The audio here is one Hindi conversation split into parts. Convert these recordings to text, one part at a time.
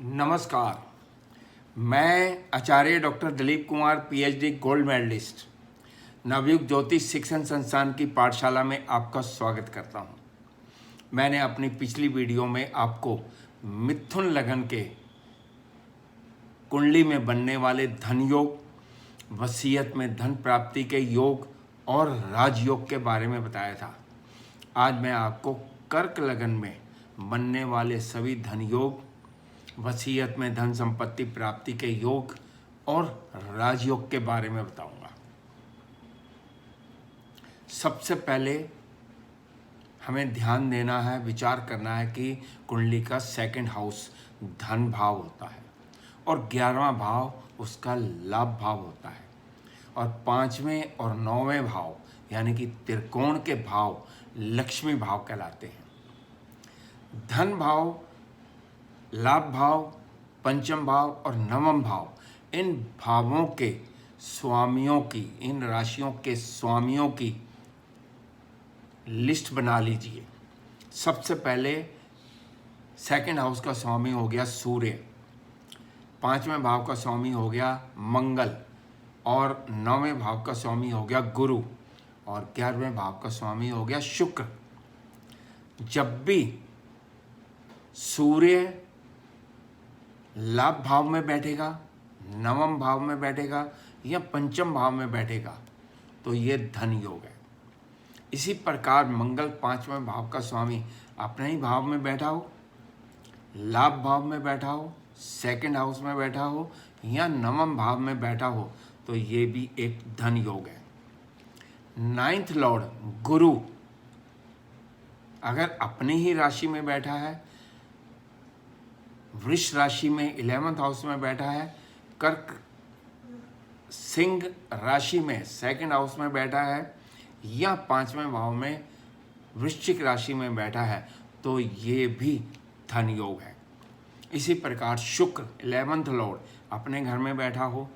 नमस्कार। मैं आचार्य doctor Dilip Kumar PhD gold medalist Navyug Jyotish Shikshan संस्थान की पाठशाला में आपका स्वागत करता हूं। मैंने अपनी पिछली वीडियो में आपको मिथुन लगन के कुंडली में बनने वाले धन योग, वसीयत में धन प्राप्ति के योग और राजयोग के बारे में बताया था। आज मैं आपको कर्क लगन में बनने वाले सभी धन योग, वसीयत में धन संपत्ति प्राप्ति के योग और राजयोग के बारे में बताऊंगा। सबसे पहले हमें ध्यान देना है, विचार करना है कि कुंडली का सेकंड हाउस धन भाव होता है और 11वां भाव उसका लाभ भाव होता है और 5वें और 9वें भाव यानी कि त्रिकोण के भाव लक्ष्मी भाव कहलाते हैं। धन भाव, लाभ भाव, पंचम भाव और नवम भाव, इन भावों के स्वामियों की, इन राशियों के स्वामियों की लिस्ट बना लीजिए। सबसे पहले सेकंड हाउस का स्वामी हो गया सूर्य, 5वें भाव का स्वामी हो गया मंगल और 9वें भाव का स्वामी हो गया गुरु और 11वें भाव का स्वामी हो गया शुक्र। जब भी सूर्य लाभ भाव में बैठेगा, नवम भाव में बैठेगा या पंचम भाव में बैठेगा तो ये धन योग है। इसी प्रकार मंगल 5वें भाव का स्वामी अपने ही भाव में बैठा हो, लाभ भाव में बैठा हो, सेकंड हाउस में बैठा हो या नवम भाव में बैठा हो तो ये भी एक धन योग है। 9th लॉर्ड गुरु अगर अपनी ही राशि में बैठा है, वृष राशि में 11th हाउस में बैठा है, कर्क सिंह राशि में सेकंड हाउस में बैठा है या 5वें भाव में वृश्चिक राशि में बैठा है तो ये भी धन योग है। इसी प्रकार शुक्र 11th लॉर्ड अपने घर में बैठा हो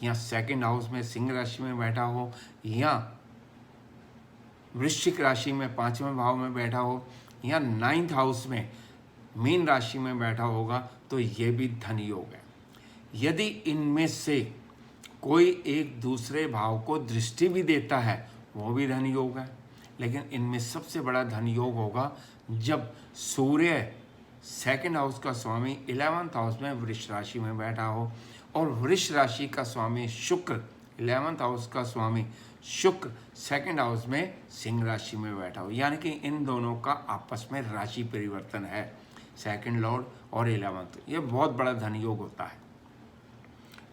या सेकंड हाउस में सिंह राशि में बैठा हो या वृश्चिक राशि में 5वें भाव में बैठा हो या 9th हाउस में मीन राशि में बैठा होगा तो ये भी धन योग है। यदि इनमें से कोई एक दूसरे भाव को दृष्टि भी देता है वो भी धन योग है, लेकिन इनमें सबसे बड़ा धन योग होगा जब सूर्य सेकंड हाउस का स्वामी 11th हाउस में वृष राशि में बैठा हो और वृष राशि का स्वामी शुक्र 11th हाउस का स्वामी शुक्र सेकंड हाउस में सिंह राशि में बैठा हो, यानी कि इन दोनों का आपस में राशि परिवर्तन है, सेकंड लॉर्ड और 11th। ये बहुत बड़ा धन योग होता है।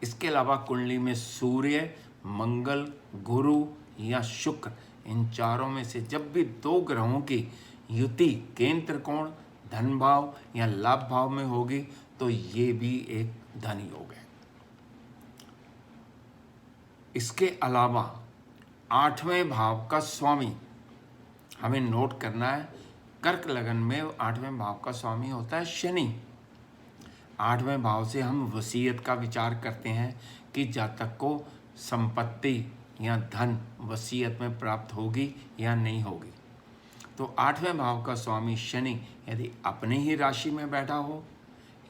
इसके अलावा कुंडली में सूर्य, मंगल, गुरु या शुक्र, इन चारों में से जब भी 2 ग्रहों की युति केंद्र त्रिकोण धन भाव या लाभ भाव में होगी तो ये भी एक धन योग है। इसके अलावा 8वें भाव का स्वामी हमें नोट करना है। कर्क लगन में 8वें भाव का स्वामी होता है शनि। 8वें भाव से हम वसीयत का विचार करते हैं कि जातक को संपत्ति या धन वसीयत में प्राप्त होगी या नहीं होगी। तो 8वें भाव का स्वामी शनि यदि अपने ही राशि में बैठा हो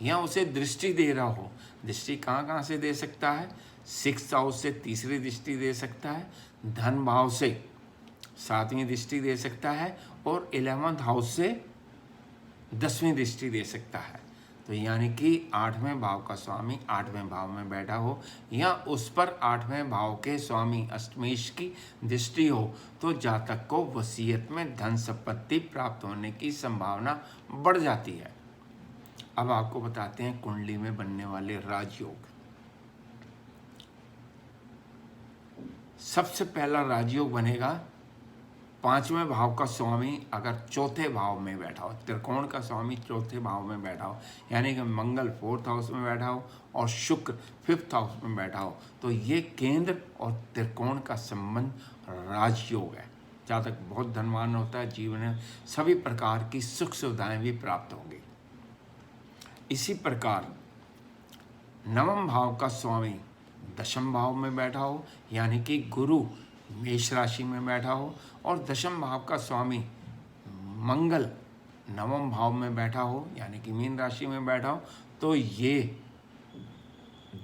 या उसे दृष्टि दे रहा हो, दृष्टि कहाँ कहाँ से दे सकता है? 6th हाउस से तीसरी दृष्टि दे सकता है, धन भाव से 7वीं दृष्टि दे सकता है और 11th हाउस से 10वीं दृष्टि दे सकता है। तो यानी कि 8वें भाव का स्वामी 8वें भाव में बैठा हो या उस पर 8वें भाव के स्वामी अष्टमेश की दृष्टि हो तो जातक को वसीयत में धन संपत्ति प्राप्त होने की संभावना बढ़ जाती है। अब आपको बताते हैं कुंडली में बनने वाले राजयोग। सबसे पहला राजयोग बनेगा 5वें भाव का स्वामी अगर 4थे भाव में बैठा हो, त्रिकोण का स्वामी 4थे भाव में बैठा हो, यानी कि मंगल 4th हाउस में बैठा हो और शुक्र 5th हाउस में बैठा हो तो ये केंद्र और त्रिकोण का संबंध राजयोग है। जातक बहुत धनवान होता है, जीवन में सभी प्रकार की सुख सुविधाएं भी प्राप्त होंगी। इसी प्रकार 9वें भाव का स्वामी 10th भाव में बैठा हो, यानी कि गुरु मेष राशि में बैठा हो और 10th भाव का स्वामी मंगल नवम भाव में बैठा हो यानी कि मीन राशि में बैठा हो तो ये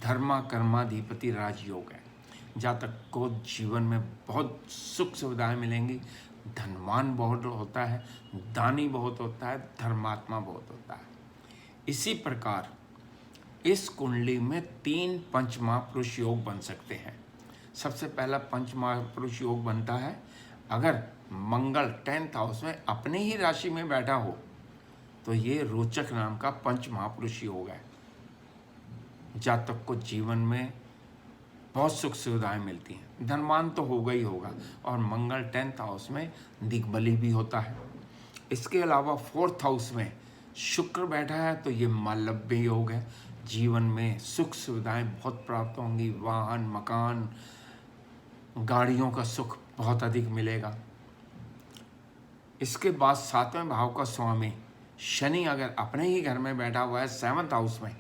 धर्मा कर्माधिपति राजयोग है। जातक को जीवन में बहुत सुख सुविधाएं मिलेंगी, धनवान बहुत होता है, दानी बहुत होता है, धर्मात्मा बहुत होता है। इसी प्रकार इस कुंडली में 3 पंच महापुरुष योग बन सकते हैं। सबसे पहला पंच महापुरुष योग बनता है अगर मंगल 10th हाउस में अपने ही राशि में बैठा हो तो ये रोचक नाम का पंच महापुरुष योग है। जातक को जीवन में बहुत सुख सुविधाएं मिलती हैं, धनवान तो होगा ही होगा, और मंगल 10th हाउस में दिग्बली भी होता है। इसके अलावा 4th हाउस में शुक्र बैठा है तो ये मालव्य योग है। जीवन में सुख सुविधाएं बहुत प्राप्त होंगी, वाहन मकान गाड़ियों का सुख बहुत अधिक मिलेगा। इसके बाद 7वें भाव का स्वामी शनि अगर अपने ही घर में बैठा हुआ है 7th हाउस में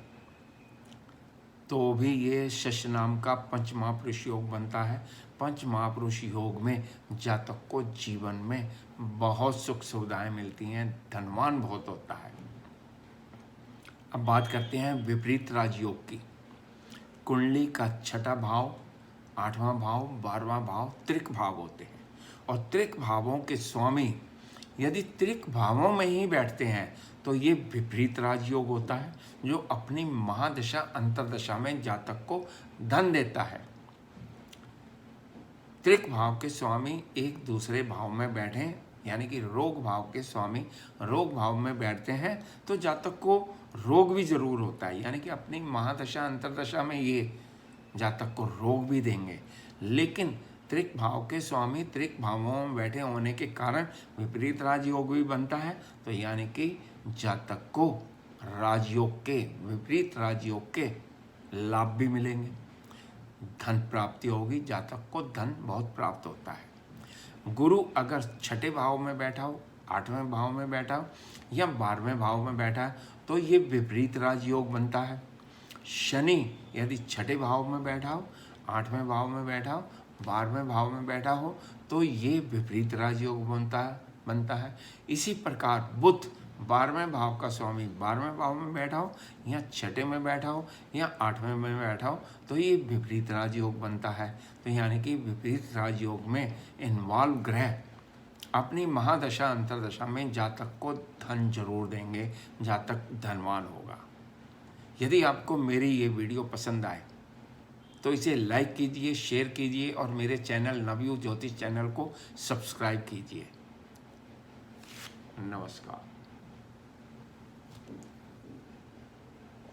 तो भी ये शश नाम का पंच महापुरुष योग बनता है। पंच महापुरुष योग में जातक को जीवन में बहुत सुख सुविधाएं मिलती हैं, धनवान बहुत होता है। अब बात करते हैं विपरीत राजयोग की। कुंडली का 6ठा भाव, 8वां भाव, 12वां भाव त्रिक भाव होते हैं, और त्रिक भावों के स्वामी यदि त्रिक भावों में ही बैठते हैं तो ये विपरीत राजयोग होता है, जो अपनी महादशा अंतरदशा में जातक को धन देता है। त्रिक भाव के स्वामी एक दूसरे भाव में बैठे यानी कि रोग भाव के स्वामी रोग भाव में बैठते हैं तो जातक को रोग भी जरूर होता है, यानी कि अपनी महादशा अंतरदशा में ये जातक को रोग भी देंगे। लेकिन त्रिक भाव के स्वामी त्रिक भावों में बैठे होने के कारण विपरीत राजयोग भी बनता है, तो यानी कि जातक को राजयोग के विपरीत राजयोग के लाभ भी मिलेंगे, धन प्राप्ति होगी, जातक को धन बहुत प्राप्त होता है। गुरु अगर 6ठे भाव में बैठा हो, 8वें भाव में बैठा हो या 12वें भाव में बैठा है तो ये विपरीत राजयोग बनता है। शनि यदि 6ठे भाव में बैठा हो, 8वें भाव में बैठा हो, 12वें भाव में बैठा हो तो ये विपरीत राजयोग बनता है। इसी प्रकार बुध 12वें भाव का स्वामी 12वें भाव में बैठा हो या 6ठे में बैठा हो या 8वें में बैठा हो तो ये विपरीत राजयोग बनता है। तो यानी कि विपरीत राजयोग में इन्वॉल्व ग्रह अपनी महादशा अंतरदशा में जातक को धन जरूर देंगे, जातक धनवान होगा। यदि आपको मेरी ये वीडियो पसंद आए तो इसे लाइक कीजिए, शेयर कीजिए और मेरे चैनल नवयुग ज्योतिष चैनल को सब्सक्राइब कीजिए। नमस्कार।